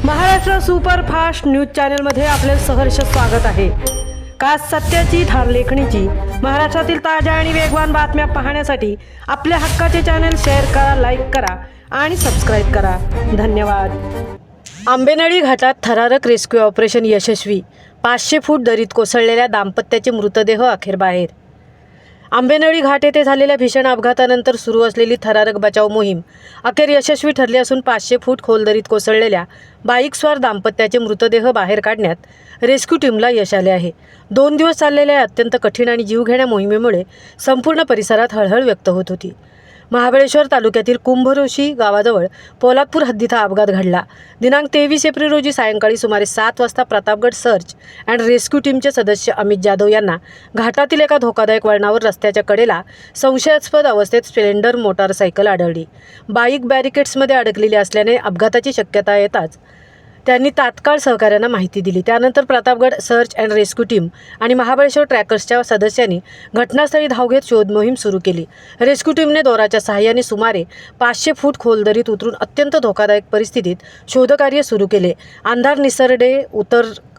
Maharashtra superfast news चॅनलमध्ये आपले सहर्ष स्वागत आहे। खास सत्याची थार लेखणीची महाराष्ट्रातील ताज्या आणि वेगवान बातम्या पाहण्यासाठी आपल्या हक्काचे चॅनल शेअर करा, लाईक करा आणि सबस्क्राईब करा। धन्यवाद। आंबेनळी घाटात थरारक रेस्क्यू ऑपरेशन यशस्वी। 500 फूट दरीत कोसळलेल्या दाम्पत्याचे मृतदेह अखेर बाहेर। आंबेनळी घाट येथे झालेल्या भीषण अपघातानंतर सुरू असलेली थरारक बचाव मोहीम अखेर यशस्वी ठरली असून 500 फूट खोल दरीत कोसळलेल्या बाईकस्वार दाम्पत्याचे मृतदेह बाहेर काढण्यात रेस्क्यू टीमला यश आले आहे। 2 दिवस चाललेल्या अत्यंत कठीण आणि जीवघेण्या मोहिमेमुळे संपूर्ण परिसरात हळहळ व्यक्त होत होती। महाबळेश्वर तालुक्यातील कुंभरोशी गावाजवळ पोलादपूर हद्दीत हा अपघात घडला। दिनांक 23 एप्रिल रोजी सायंकाळी सुमारे 7 वाजता प्रतापगड सर्च अँड रेस्क्यू टीमचे सदस्य अमित जाधव यांना घाटातील एका धोकादायक वळणावर रस्त्याच्या कडेला संशयास्पद अवस्थेत स्प्लेंडर मोटारसायकल आढळली। बाईक बॅरिकेड्समध्ये अडकलेली असल्याने अपघाताची शक्यता येताच त्यांनी तात्काळ सहकाऱ्यांना माहिती दिली। त्यानंतर Pratapgad search and rescue team आणि महाबळेश्वर ट्रॅकर्सच्या सदस्यांनी घटनास्थळी धाव घेत शोध मोहीम सुरू केली। रेस्क्यू टीमने दोराच्या सहाय्याने सुमारे 500 फूट खोल दरीत उतरून अत्यंत धोकादायक परिस्थितीत शोधकार्य सुरू केले। अंधार, निसरडे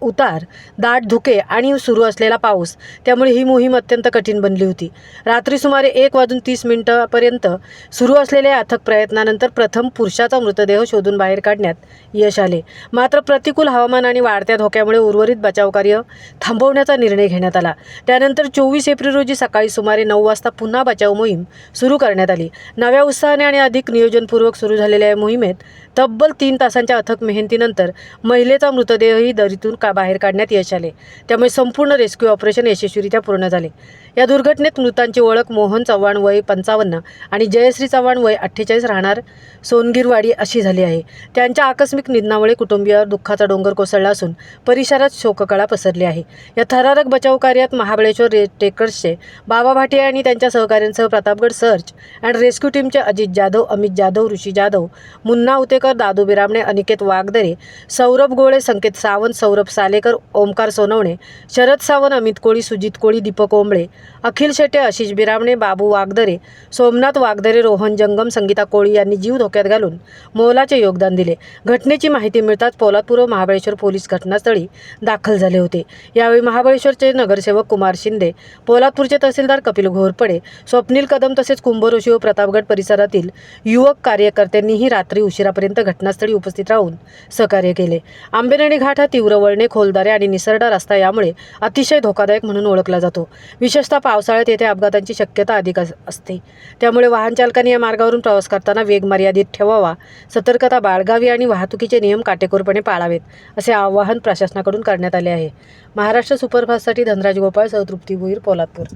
उतार, दाट धुके आणि सुरू असलेला पाऊस त्यामुळे ही मोहीम अत्यंत कठीण बनली होती। रात्री सुमारे 1:30 पर्यंत सुरू असलेल्या अथक प्रयत्नानंतर प्रथम पुरुषाचा मृतदेह शोधून बाहेर काढण्यात यश आले। मात्र प्रतिकूल हवामान आणि वाढत्या धोक्यामुळे उर्वरित बचावकार्य थांबवण्याचा निर्णय घेण्यात आला। त्यानंतर 24 एप्रिल रोजी सकाळी सुमारे 9 वाजता पुन्हा बचाव मोहीम सुरू करण्यात आली। नव्या उत्साहाने आणि अधिक नियोजनपूर्वक सुरू झालेल्या या मोहिमेत तब्बल 3 तासांच्या अथक मेहनतीनंतर महिलेचा मृतदेहही दरीतून बाहेर काढण्यात यश आले। त्यामुळे संपूर्ण रेस्क्यू ऑपरेशन यशस्वीरित्या पूर्ण झाले। या दुर्घटनेत मृतांची ओळख मोहन चव्हाण वय 55 आणि जयश्री चव्हाण वय 48 राहणार सोनगिरवाडी अशी झाली आहे। त्यांच्या आकस्मिक निधनामुळे कुटुंबियावर दुःखाचा डोंगर कोसळला असून परिसरात शोककळा पसरली आहे। या थरारक बचाव कार्यात महाबळेश्वर ट्रॅकर्सचे बाबा भाटिया आणि त्यांच्या सहकाऱ्यांसह प्रतापगड सर्च अँड रेस्क्यू टीमचे अजित जाधव, अमित जाधव, ऋषी जाधव, मुन्ना उतेकर, दादू बिरामणे, अनिकेत वागदरे, सौरभ गोळे, संकेत सावंत, सौरभ सालेकर, ओमकार सोनवणे, शरद सावंत, अमित कोळी, सुजित कोळी, दीपक ओंबळे, अखिल शेटे, आशिष बिरामणे, बाबू वागदरे, सोमनाथ वागदरे, रोहन जंगम, संगीता कोळी यांनी जीव धोक्यात घालून मोलाचे योगदान दिले। घटनेची माहिती मिळताच पोलादपूर व महाबळेश्वर पोलीस घटनास्थळी दाखल झाले होते। यावेळी महाबळेश्वरचे नगरसेवक कुमार शिंदे, पोलादपूरचे तहसीलदार कपिल घोरपडे, स्वप्नील कदम तसेच कुंभरोशी व प्रतापगड परिसरातील युवक कार्यकर्त्यांनीही रात्री उशिरापर्यंत घटनास्थळी उपस्थित राहून सहकार्य केले। आंबेनळी घाट हा तीव्र वळणे, खोलदारे आणि निसरडा रस्ता यामुळे अतिशय धोकादायक म्हणून ओळखला जातो। विशेषतः पावसाळ्यात येथे अपघातांची शक्यता अधिक असते। त्यामुळे वाहन चालकांनी या मार्गावरून प्रवास करताना वेग मर्यादित ठेवावा, सतर्कता बाळगावी आणि वाहतुकीचे नियम काटेकोरपणे पाळावेत असे आवाहन प्रशासनाकडून करण्यात आले आहे। महाराष्ट्र सुपरफास्टसाठी धनराज गोपाळ, तृप्ती भोईर, पोलादपूर।